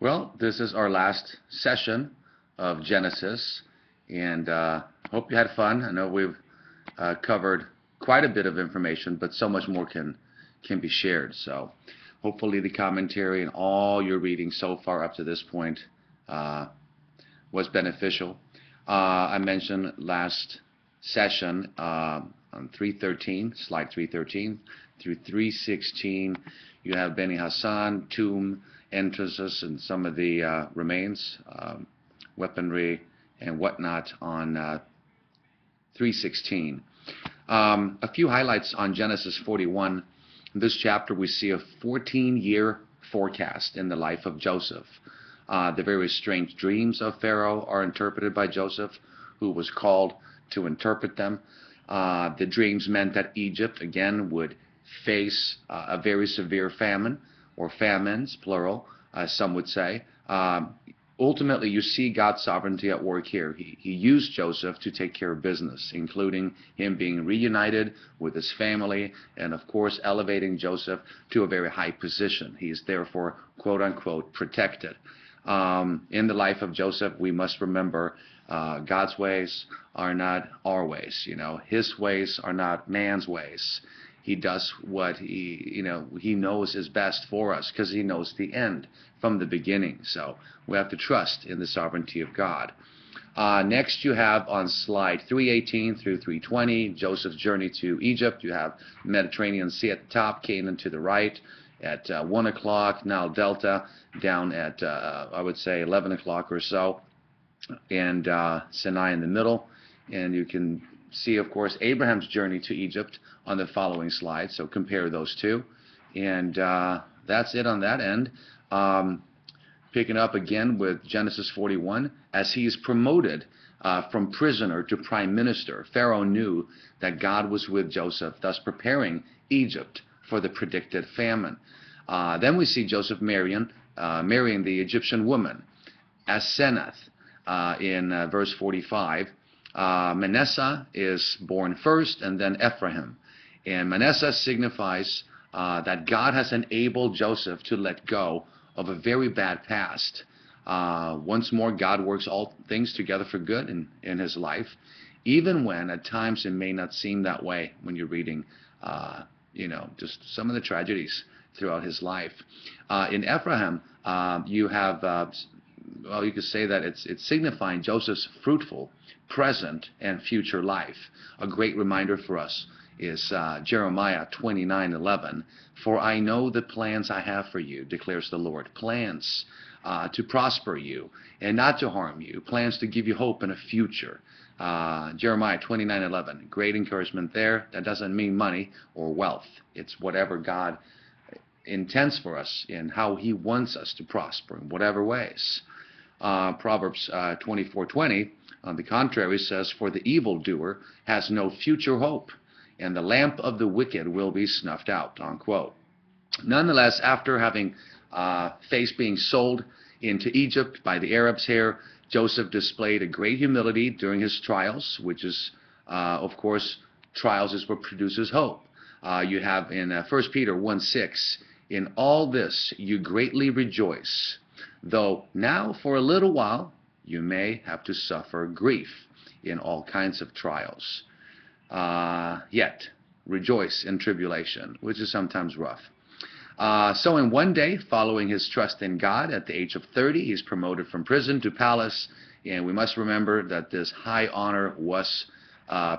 Well, this is our last session of Genesis, and hope you had fun. I know we've covered quite a bit of information, but so much more can be shared. So hopefully the commentary and all your reading so far up to this point was beneficial. I mentioned last session on 313, slide 313 through 316, you have Beni Hassan, tomb, entrances, and some of the remains, weaponry, and whatnot on 316. A few highlights on Genesis 41. In this chapter, we see a 14-year forecast in the life of Joseph. The various strange dreams of Pharaoh are interpreted by Joseph, who was called to interpret them. The dreams meant that Egypt, again, would face a very severe famine, or famines, plural, some would say. Ultimately, you see God's sovereignty at work here. He used Joseph to take care of business, including him being reunited with his family and, of course, elevating Joseph to a very high position. He is therefore, quote-unquote, protected. In the life of Joseph, we must remember God's ways are not our ways. His ways are not man's ways. He does what he knows is best for us because he knows the end from the beginning. So we have to trust in the sovereignty of God. Next, you have on slide 318 through 320, Joseph's journey to Egypt. You have Mediterranean Sea at the top, Canaan to the right. At 1 o'clock, Nile Delta down at, I would say, 11 o'clock or so, and Sinai in the middle. And you can see, of course, Abraham's journey to Egypt on the following slide, so compare those two. And that's it on that end. Picking up again with Genesis 41, as he is promoted from prisoner to prime minister, Pharaoh knew that God was with Joseph, thus preparing Egypt for the predicted famine. Then we see Joseph marrying the Egyptian woman, Asenath, in verse 45. Manasseh is born first, and then Ephraim. And Manasseh signifies that God has enabled Joseph to let go of a very bad past. Once more, God works all things together for good in his life, even when at times it may not seem that way when you're reading just some of the tragedies throughout his life. In Ephraim, you have, you could say that it's signifying Joseph's fruitful present and future life. A great reminder for us is Jeremiah 29:11. For I know the plans I have for you, declares the Lord. Plans to prosper you and not to harm you. Plans to give you hope and a future. Jeremiah 29:11. Great encouragement there. That doesn't mean money or wealth. It's whatever God intends for us and how he wants us to prosper in whatever ways. Proverbs 24:20, on the contrary, says, for the evildoer has no future hope, and the lamp of the wicked will be snuffed out, unquote. Nonetheless, after having faced being sold into Egypt by the Arabs here, Joseph displayed a great humility during his trials, which is, of course, trials is what produces hope. You have in 1 Peter 1:6, in all this you greatly rejoice, though now for a little while you may have to suffer grief in all kinds of trials. Yet rejoice in tribulation, which is sometimes rough. So in one day, following his trust in God, at the age of 30, he's promoted from prison to palace. And we must remember that this high honor was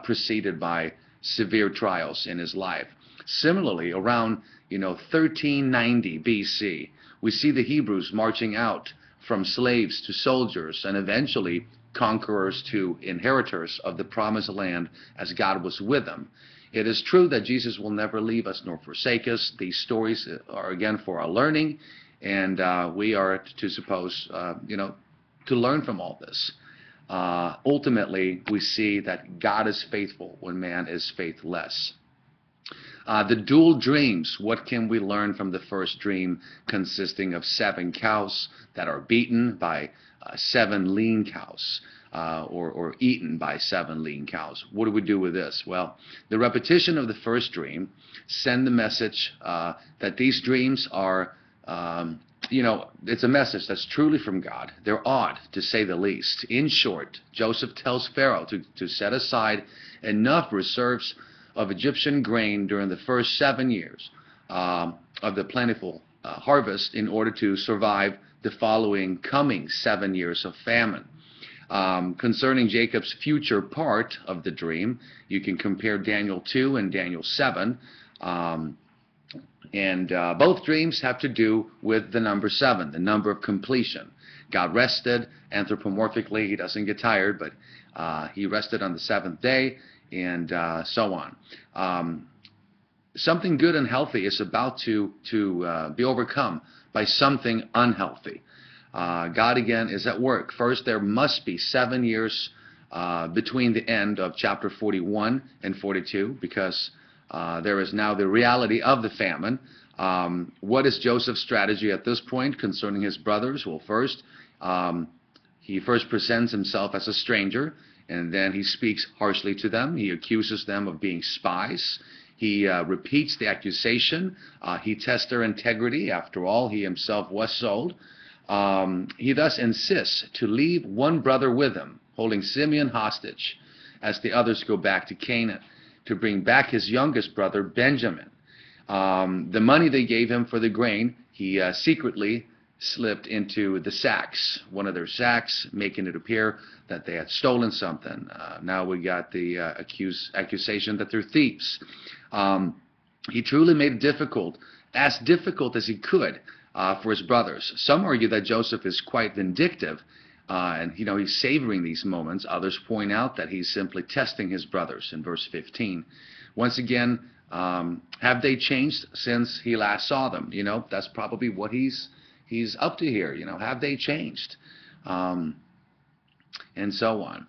preceded by severe trials in his life. Similarly, around 1390 BC, we see the Hebrews marching out from slaves to soldiers and eventually conquerors to inheritors of the promised land as God was with them. It is true that Jesus will never leave us nor forsake us. These stories are, again, for our learning, and we are to suppose, to learn from all this. Ultimately, we see that God is faithful when man is faithless. The dual dreams, what can we learn from the first dream consisting of 7 cows that are beaten by 7 lean cows, or eaten by 7 lean cows? What do we do with this? Well, the repetition of the first dream send the message that these dreams are it's a message that's truly from God. They're odd, to say the least. In short, Joseph tells Pharaoh to set aside enough reserves of Egyptian grain during the first 7 years of the plentiful harvest in order to survive the following coming 7 years of famine. Concerning Jacob's future part of the dream, you can compare Daniel 2 and Daniel 7. And both dreams have to do with the number 7, the number of completion. God rested anthropomorphically. He doesn't get tired, but he rested on the 7th day, and so on. Something good and healthy is about to be overcome by something unhealthy. God again is at work. First, there must be 7 years between the end of chapter 41 and 42, because there is now the reality of the famine. What is Joseph's strategy at this point concerning his brothers? Well, he first presents himself as a stranger, and then he speaks harshly to them. He accuses them of being spies. He repeats the accusation. He tests their integrity. After all, he himself was sold. He thus insists to leave one brother with him, holding Simeon hostage, as the others go back to Canaan, to bring back his youngest brother, Benjamin. The money they gave him for the grain, he secretly slipped into the sacks, one of their sacks, making it appear that they had stolen something. Now we got the accusation that they're thieves. He truly made it difficult as he could for his brothers. Some argue that Joseph is quite vindictive, and he's savoring these moments. Others point out that he's simply testing his brothers in verse 15. Once again, have they changed since he last saw them? That's probably what he's up to here. Have they changed? And so on.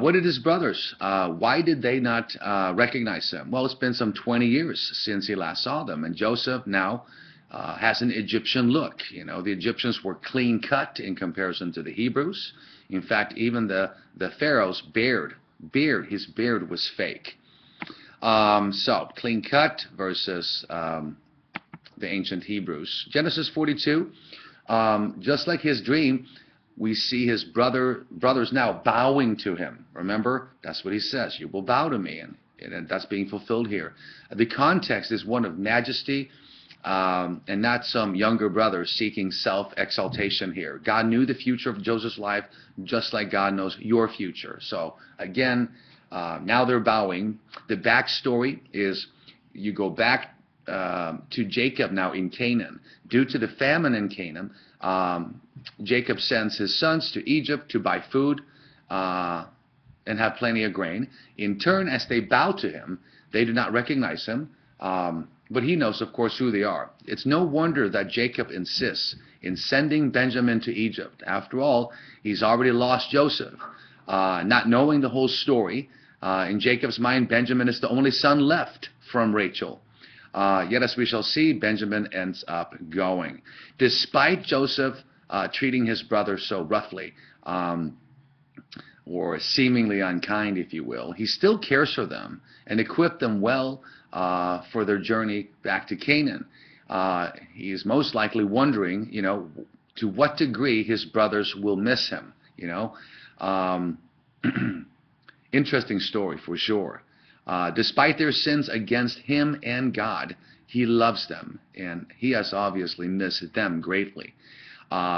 What did his brothers? Why did they not recognize him? Well, it's been some 20 years since he last saw them, and Joseph now has an Egyptian look. The Egyptians were clean cut in comparison to the Hebrews. In fact, even the Pharaoh's beard, his beard was fake. So clean cut versus the ancient Hebrews. Genesis 42, just like his dream, we see his brothers now bowing to him. Remember, that's what he says. You will bow to me, and that's being fulfilled here. The context is one of majesty, and not some younger brother seeking self-exaltation here. God knew the future of Joseph's life just like God knows your future. So again, now they're bowing. The backstory is you go back to Jacob now in Canaan. Due to the famine in Canaan, Jacob sends his sons to Egypt to buy food and have plenty of grain. In turn, as they bow to him, they do not recognize him. But he knows, of course, who they are. It's no wonder that Jacob insists in sending Benjamin to Egypt. After all, he's already lost Joseph. Not knowing the whole story, in Jacob's mind, Benjamin is the only son left from Rachel. Yet, as we shall see, Benjamin ends up going. Despite Joseph treating his brother so roughly, or seemingly unkind, if you will, he still cares for them and equipped them well for their journey back to Canaan. He is most likely wondering, to what degree his brothers will miss him. Interesting story for sure. Despite their sins against him and God, he loves them, and he has obviously missed them greatly.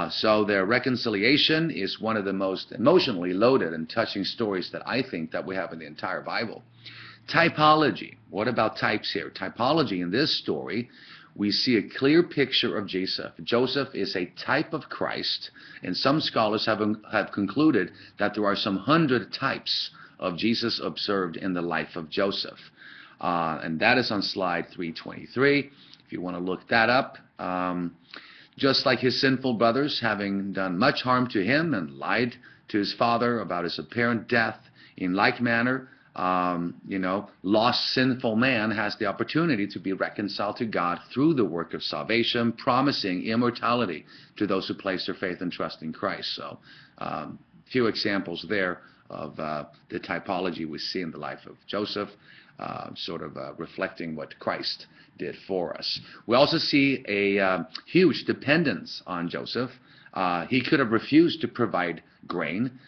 So their reconciliation is one of the most emotionally loaded and touching stories that I think that we have in the entire Bible. Typology. What about types here? Typology in this story, we see a clear picture of Joseph. Joseph is a type of Christ, and some scholars have concluded that there are some 100 types of Jesus observed in the life of Joseph. And that is on slide 323, if you want to look that up. Just like his sinful brothers, having done much harm to him and lied to his father about his apparent death, in like manner, lost sinful man has the opportunity to be reconciled to God through the work of salvation, promising immortality to those who place their faith and trust in Christ. So, few examples there of the typology we see in the life of Joseph. reflecting what Christ did for us. We also see a huge dependence on Joseph. He could have refused to provide grain.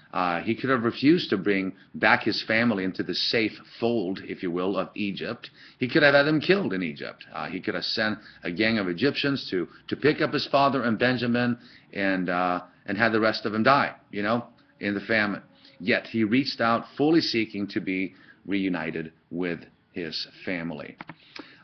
He could have refused to bring back his family into the safe fold, if you will, of Egypt. He could have had them killed in Egypt. He could have sent a gang of Egyptians to pick up his father and Benjamin and had the rest of them die, in the famine. Yet he reached out fully seeking to be reunited with his family.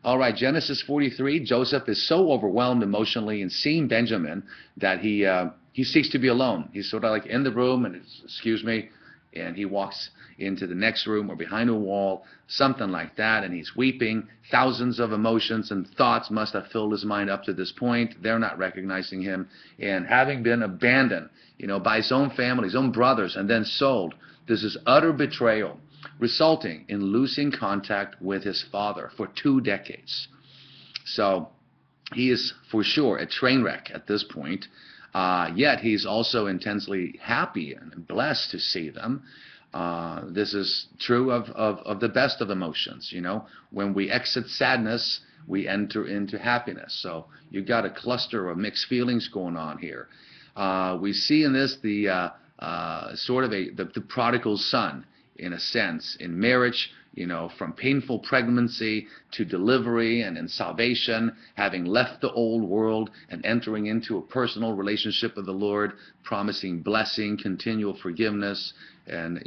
All right, Genesis 43, Joseph is so overwhelmed emotionally in seeing Benjamin that he seeks to be alone. He's sort of like in the room and, excuse me, and he walks into the next room or behind a wall, something like that, and he's weeping. Thousands of emotions and thoughts must have filled his mind up to this point. They're not recognizing him. And having been abandoned, by his own family, his own brothers, and then sold, this is utter betrayal, resulting in losing contact with his father for 2 decades. So he is for sure a train wreck at this point. Yet he's also intensely happy and blessed to see them. This is true of the best of emotions. When we exit sadness, we enter into happiness. So you've got a cluster of mixed feelings going on here. We see in this the prodigal son, in a sense, in marriage, from painful pregnancy to delivery and in salvation, having left the old world and entering into a personal relationship with the Lord, promising blessing, continual forgiveness, and,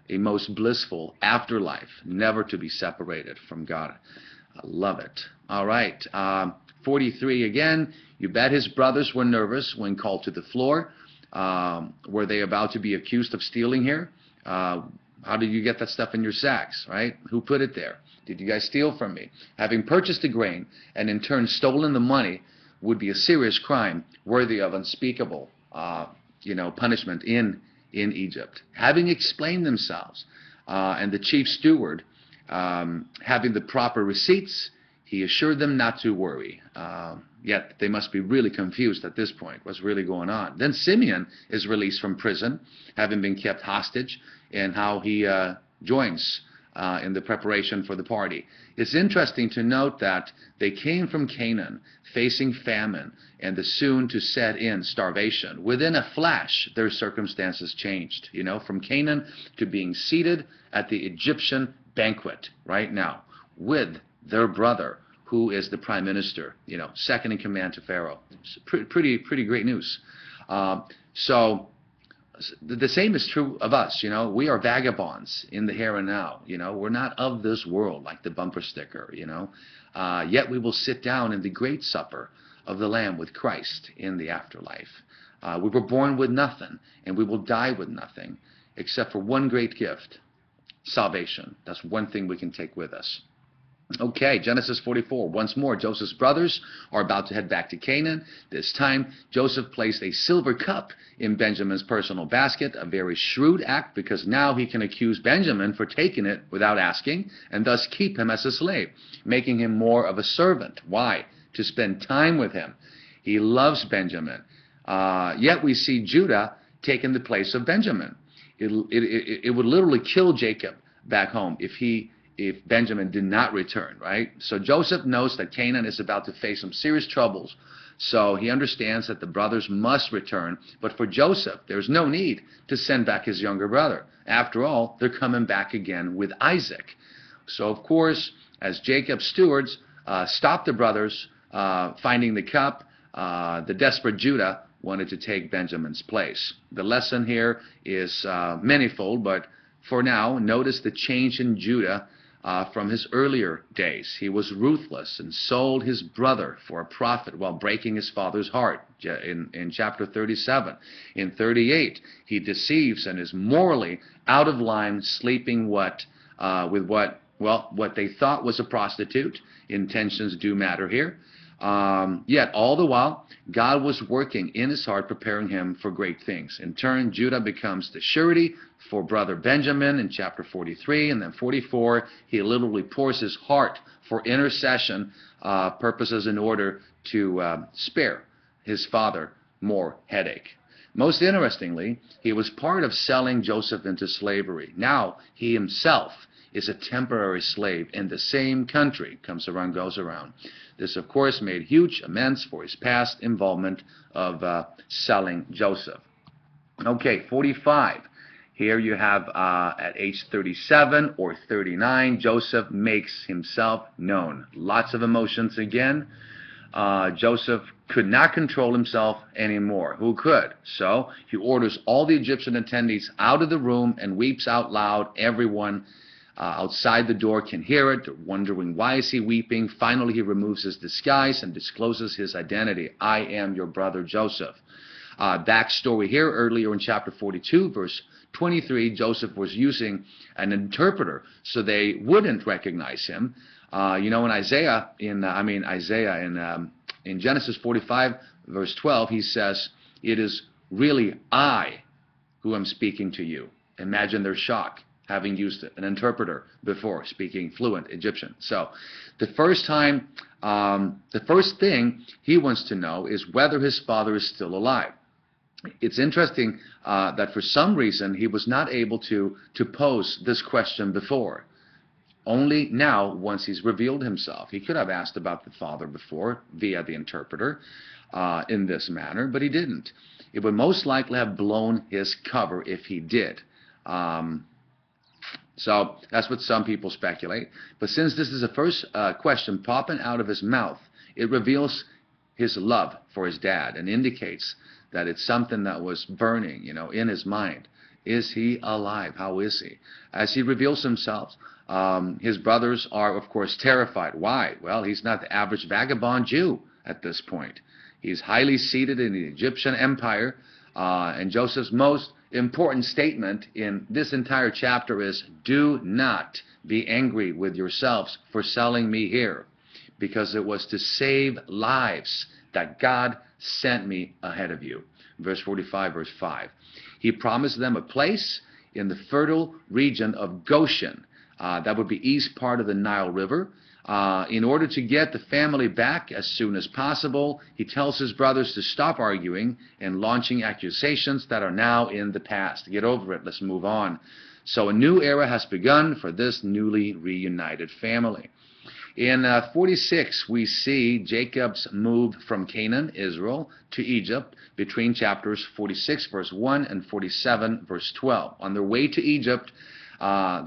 a most blissful afterlife, never to be separated from God. I love it. All right. 43 again. You bet his brothers were nervous when called to the floor. Were they about to be accused of stealing here? How did you get that stuff in your sacks, right? Who put it there? Did you guys steal from me? Having purchased the grain and in turn stolen the money would be a serious crime worthy of unspeakable, punishment in Egypt. Having explained themselves, and the chief steward having the proper receipts, he assured them not to worry. Yet they must be really confused at this point. What's really going on? Then Simeon is released from prison, having been kept hostage, and how he joins in the preparation for the party. It's interesting to note that they came from Canaan, facing famine and the soon-to-set-in starvation. Within a flash, their circumstances changed, from Canaan to being seated at the Egyptian banquet right now with their brother, who is the prime minister, second in command to Pharaoh. It's pretty great news. So the same is true of us. We are vagabonds in the here and now. We're not of this world, like the bumper sticker. Yet we will sit down in the great supper of the Lamb with Christ in the afterlife. We were born with nothing, and we will die with nothing, except for one great gift: salvation. That's one thing we can take with us. Okay, Genesis 44. Once more, Joseph's brothers are about to head back to Canaan. This time, Joseph placed a silver cup in Benjamin's personal basket, a very shrewd act, because now he can accuse Benjamin for taking it without asking, and thus keep him as a slave, making him more of a servant. Why? To spend time with him. He loves Benjamin. Yet we see Judah taking the place of Benjamin. It would literally kill Jacob back home if Benjamin did not return, right? So Joseph knows that Canaan is about to face some serious troubles. So he understands that the brothers must return. But for Joseph, there's no need to send back his younger brother. After all, they're coming back again with Isaac. So, of course, as Jacob's stewards stopped the brothers finding the cup, the desperate Judah wanted to take Benjamin's place. The lesson here is manifold, but for now, notice the change in Judah from his earlier days. He was ruthless and sold his brother for a profit while breaking his father's heart in chapter 37. In 38, he deceives and is morally out of line, sleeping with what they thought was a prostitute. Intentions do matter here. Yet all the while, God was working in his heart, preparing him for great things. In turn, Judah becomes the surety for brother Benjamin in chapter 43, and then 44, he literally pours his heart for intercession purposes in order to spare his father more headache. Most interestingly, he was part of selling Joseph into slavery. Now he himself is a temporary slave in the same country. Comes around, goes around. This, of course, made huge amends for his past involvement of selling Joseph. Okay, 45. Here you have at age 37 or 39, Joseph makes himself known. Lots of emotions again. Joseph could not control himself anymore. Who could? So he orders all the Egyptian attendees out of the room and weeps out loud. Everyone outside the door can hear it. They're wondering, why is he weeping? Finally, he removes his disguise and discloses his identity. I am your brother Joseph. Backstory here, earlier in chapter 42, verse 23, Joseph was using an interpreter so they wouldn't recognize him. In Isaiah, in Genesis 45, verse 12, he says, "It is really I who am speaking to you." Imagine their shock, having used an interpreter before, speaking fluent Egyptian. So, the first thing he wants to know is whether his father is still alive. It's interesting that for some reason he was not able to pose this question before. Only now, once he's revealed himself. He could have asked about the father before via the interpreter in this manner, but he didn't. It would most likely have blown his cover if he did. So that's what some people speculate. But since this is the first question popping out of his mouth, it reveals his love for his dad and indicates that it's something that was burning, in his mind. Is he alive? How is he? As he reveals himself, his brothers are, of course, terrified. Why? Well, he's not the average vagabond Jew at this point. He's highly seated in the Egyptian empire, and Joseph's most important statement in this entire chapter is, do not be angry with yourselves for selling me here, because it was to save lives that God sent me ahead of you. Verse 45, verse 5. He promised them a place in the fertile region of Goshen. That would be east part of the Nile River. In order to get the family back as soon as possible, he tells his brothers to stop arguing and launching accusations that are now in the past. Get over it. Let's move on. So a new era has begun for this newly reunited family. In 46, we see Jacob's move from Canaan, Israel, to Egypt between chapters 46, verse 1 and 47, verse 12. On their way to Egypt,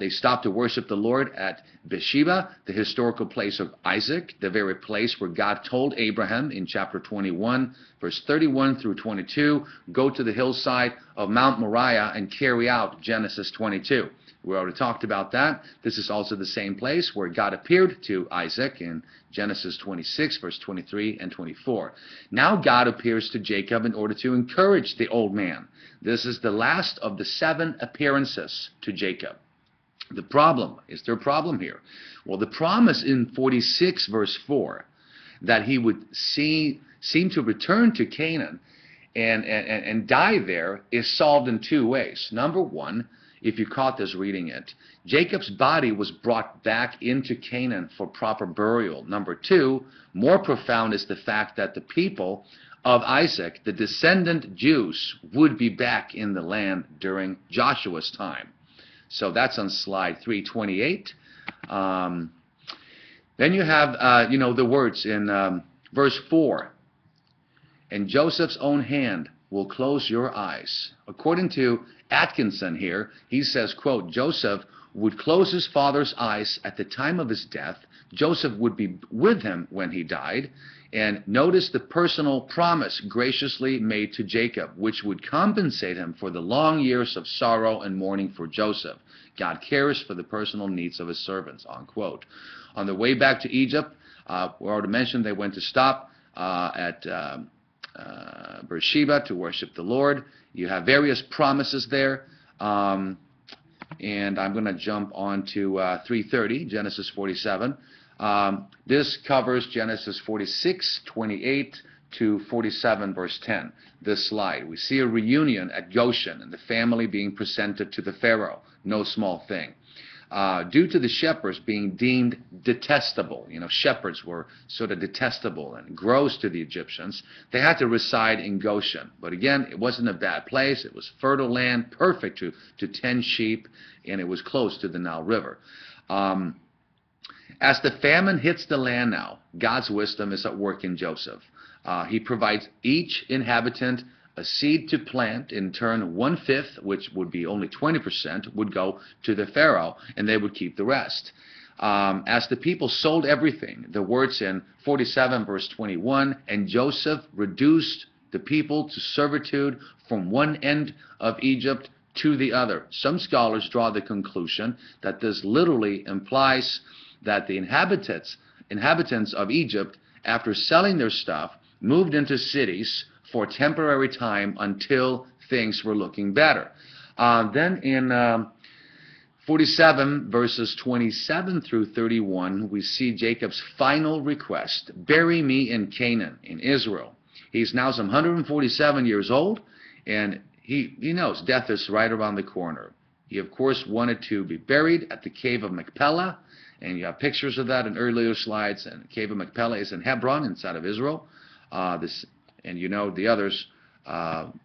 they stopped to worship the Lord at Beersheba, the historical place of Isaac, the very place where God told Abraham in chapter 21, verse 31 through 22, go to the hillside of Mount Moriah and carry out Genesis 22. We already talked about that. This is also the same place where God appeared to Isaac in Genesis 26, verse 23 and 24. Now God appears to Jacob in order to encourage the old man. This is the last of the 7 appearances to Jacob. The problem, is there a problem here? Well, the promise in 46, verse 4, that he would seem to return to Canaan and die there is solved in 2 ways. Number 1, if you caught this reading it, Jacob's body was brought back into Canaan for proper burial. Number 2, more profound is the fact that the people of Isaac, the descendant Jews, would be back in the land during Joshua's time. So that's on slide 328. Then you have, the words in verse 4. And Joseph's own hand will close your eyes. According to Atkinson here, he says, quote, Joseph would close his father's eyes at the time of his death. Joseph would be with him when he died. And notice the personal promise graciously made to Jacob, which would compensate him for the long years of sorrow and mourning for Joseph. God cares for the personal needs of his servants, unquote. On the way back to Egypt, we already mentioned they went to stop at Beersheba to worship the Lord. You have various promises there. And I'm going to jump on to 3:30, Genesis 47. This covers Genesis 46, 28 to 47, verse 10. This slide. We see a reunion at Goshen and the family being presented to the Pharaoh. No small thing. Due to the shepherds being deemed detestable, shepherds were sort of detestable and gross to the Egyptians, they had to reside in Goshen. But again, it wasn't a bad place. It was fertile land, perfect to tend sheep, and it was close to the Nile River. Um, as the famine hits the land now, God's wisdom is at work in Joseph. He provides each inhabitant a seed to plant. In turn, 1/5, which would be only 20%, would go to the Pharaoh, and they would keep the rest. As the people sold everything, the words in 47 verse 21, and Joseph reduced the people to servitude from one end of Egypt to the other. Some scholars draw the conclusion that this literally implies that the inhabitants of Egypt, after selling their stuff, moved into cities for a temporary time until things were looking better. Then in 47 verses 27 through 31, we see Jacob's final request: bury me in Canaan, in Israel. He's now some 147 years old, and he knows death is right around the corner. He, of course, wanted to be buried at the cave of Machpelah, and you have pictures of that in earlier slides. And the cave of Machpelah is in Hebron, inside of Israel. And you know the others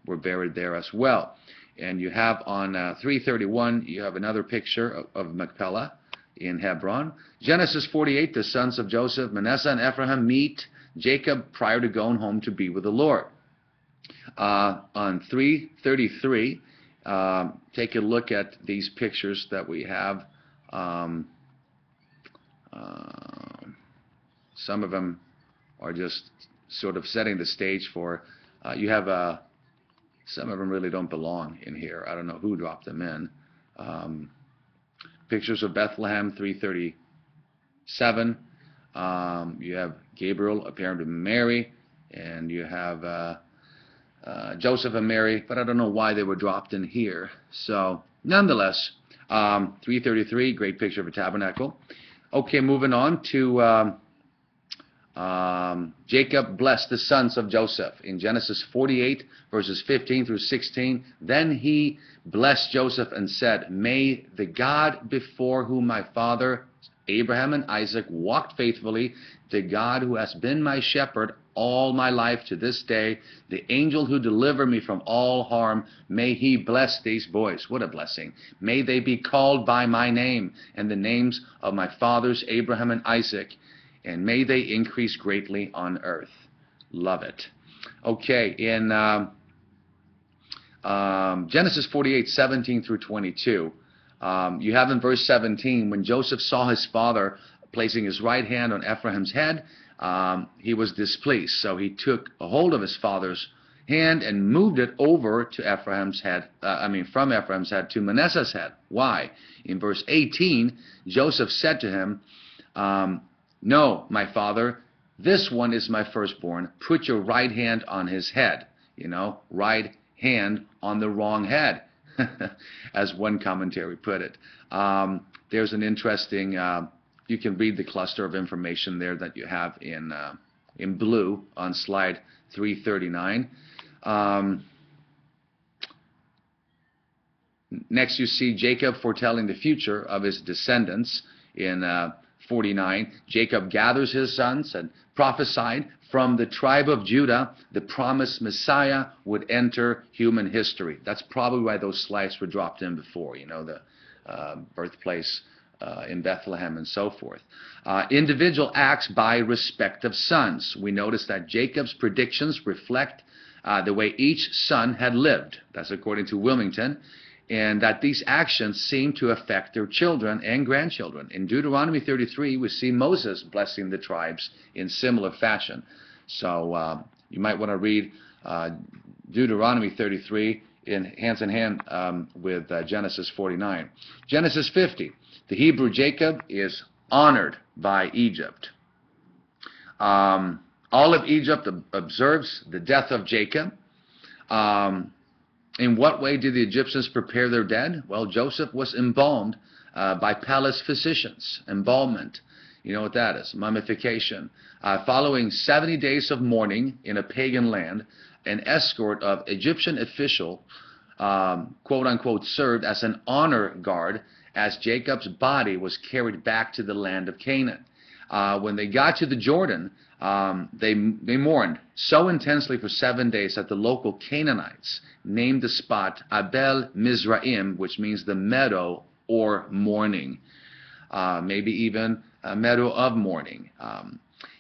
were buried there as well. And you have on 331, you have another picture of Machpelah in Hebron. Genesis 48, the sons of Joseph, Manasseh and Ephraim, meet Jacob prior to going home to be with the Lord. On 333, take a look at these pictures that we have. Some of them are just sort of setting the stage for, you have some of them really don't belong in here. I don't know who dropped them in. Pictures of Bethlehem, 337. You have Gabriel appearing to Mary, and you have Joseph and Mary, but I don't know why they were dropped in here. So, nonetheless, 333, great picture of a tabernacle. Okay, moving on to Jacob blessed the sons of Joseph in Genesis 48 verses 15 through 16. Then he blessed Joseph and said, may the God before whom my father Abraham and Isaac walked faithfully, the God who has been my shepherd all my life to this day, the angel who delivered me from all harm, may he bless these boys. What a blessing. May they be called by my name and the names of my fathers Abraham and Isaac, and may they increase greatly on earth. Love it. Okay, in Genesis 48, 17 through 22, you have in verse 17, when Joseph saw his father placing his right hand on Ephraim's head, he was displeased. So he took a hold of his father's hand and moved it over to Ephraim's head, from Ephraim's head to Manasseh's head. Why? In verse 18, Joseph said to him, no, my father, this one is my firstborn. Put your right hand on his head. You know, right hand on the wrong head, as one commentary put it. There's an interesting, you can read the cluster of information there that you have in blue on slide 339. Next you see Jacob foretelling the future of his descendants in 49. Jacob gathers his sons and prophesied from the tribe of Judah the promised Messiah would enter human history. That's probably why those slides were dropped in before, you know, the birthplace in Bethlehem and so forth. Individual acts by respective sons. We notice that Jacob's predictions reflect the way each son had lived. That's according to Wilmington. And that these actions seem to affect their children and grandchildren. In Deuteronomy 33, we see Moses blessing the tribes in similar fashion. So you might want to read Deuteronomy 33 hand in hand with Genesis 49. Genesis 50, the Hebrew Jacob is honored by Egypt. All of Egypt observes the death of Jacob. In what way did the Egyptians prepare their dead? Well, Joseph was embalmed by palace physicians. Embalmment, you know what that is, mummification. Following 70 days of mourning in a pagan land, an escort of Egyptian official, quote-unquote, served as an honor guard as Jacob's body was carried back to the land of Canaan. When they got to the Jordan, they mourned so intensely for 7 days that the local Canaanites named the spot Abel Mizraim, which means the meadow or mourning. maybe even a meadow of mourning.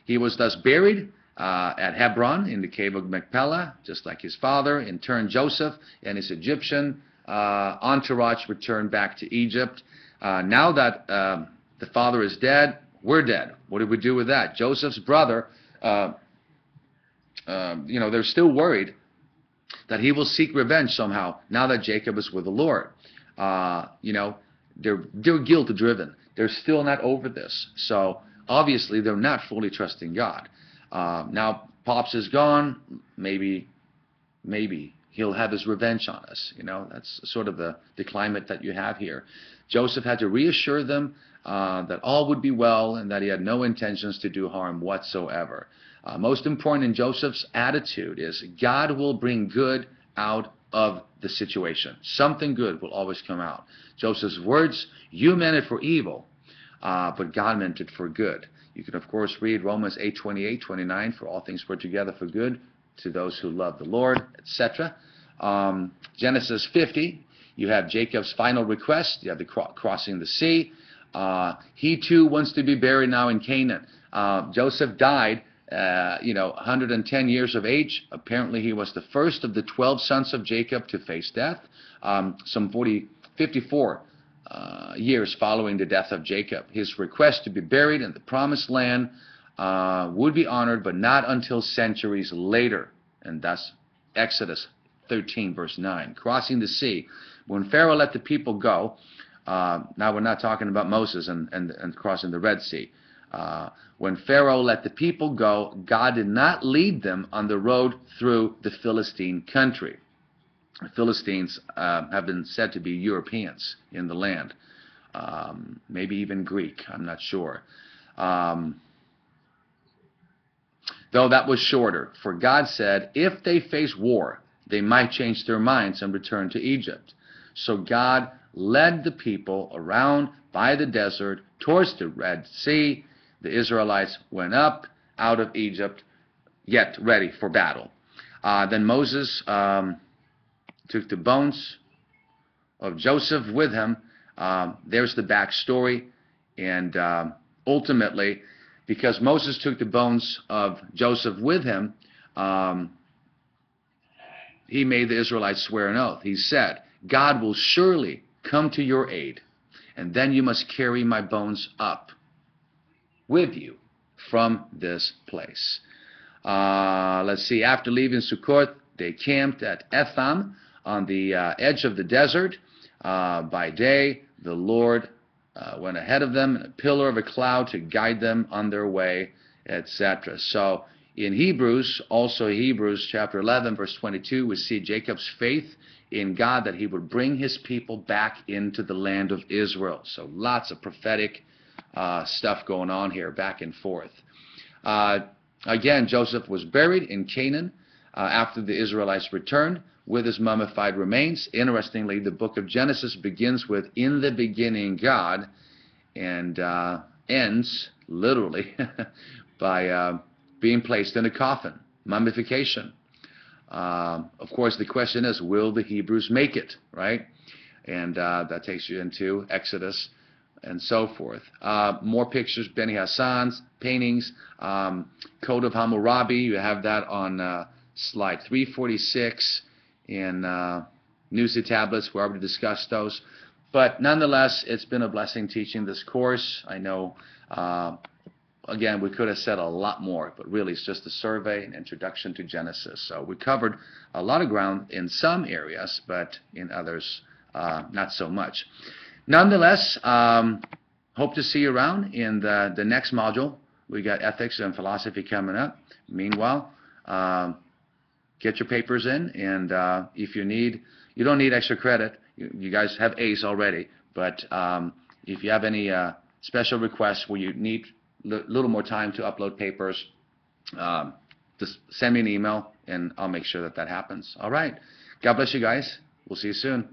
He was thus buried at Hebron in the cave of Machpelah, just like his father. In turn, Joseph and his Egyptian entourage returned back to Egypt. Now that the father is dead, we're dead. What do we do with that? Joseph's brother, they're still worried that he will seek revenge somehow now that Jacob is with the Lord. They're guilt-driven. They're still not over this. So obviously they're not fully trusting God. Now Pops is gone. Maybe he'll have his revenge on us. That's sort of the climate that you have here. Joseph had to reassure them that all would be well and that he had no intentions to do harm whatsoever. Most important in Joseph's attitude is God will bring good out of the situation. Something good will always come out. Joseph's words, you meant it for evil, but God meant it for good. You can, of course, read Romans 8:28, 29, for all things work together for good to those who love the Lord, etc. Genesis 50, you have Jacob's final request. You have the crossing the sea. He too wants to be buried now in Canaan. Joseph died 110 years of age. Apparently he was the first of the 12 sons of Jacob to face death. Some 54 years following the death of Jacob. His request to be buried in the promised land would be honored, but not until centuries later. And that's Exodus 13, verse 9. Crossing the sea. When Pharaoh let the people go, now we're not talking about Moses and crossing the Red Sea. When Pharaoh let the people go, God did not lead them on the road through the Philistine country. The Philistines have been said to be Europeans in the land, maybe even Greek, I'm not sure. Though that was shorter, for God said, if they face war, they might change their minds and return to Egypt. So God led the people around by the desert towards the Red Sea. The Israelites went up out of Egypt, yet ready for battle. Then Moses took the bones of Joseph with him. There's the backstory. And ultimately, because Moses took the bones of Joseph with him, he made the Israelites swear an oath. He said, God will surely come to your aid, and then you must carry my bones up with you from this place. Let's see, after leaving Sukkot, they camped at Etham on the edge of the desert. By day, the Lord went ahead of them in a pillar of a cloud to guide them on their way, etc. So in Hebrews, also Hebrews chapter 11, verse 22, we see Jacob's faith in God that he would bring his people back into the land of Israel. So lots of prophetic stuff going on here, back and forth. Again, Joseph was buried in Canaan after the Israelites returned with his mummified remains. Interestingly, the book of Genesis begins with, in the beginning God, and ends, literally, by being placed in a coffin, mummification. Of course, the question is, will the Hebrews make it, right? And that takes you into Exodus and so forth. More pictures, Beni Hassan's paintings, Code of Hammurabi, you have that on slide 346 in Newsy Tablets, where I would discuss those. But nonetheless, it's been a blessing teaching this course. I know, again, we could have said a lot more, but really it's just a survey, an introduction to Genesis. So we covered a lot of ground in some areas, but in others, not so much. Nonetheless, hope to see you around in the next module. We got ethics and philosophy coming up. Meanwhile, get your papers in, and if you need, you don't need extra credit. You guys have A's already, but if you have any special requests where you need a little more time to upload papers, just send me an email, and I'll make sure that that happens. All right. God bless you guys. We'll see you soon.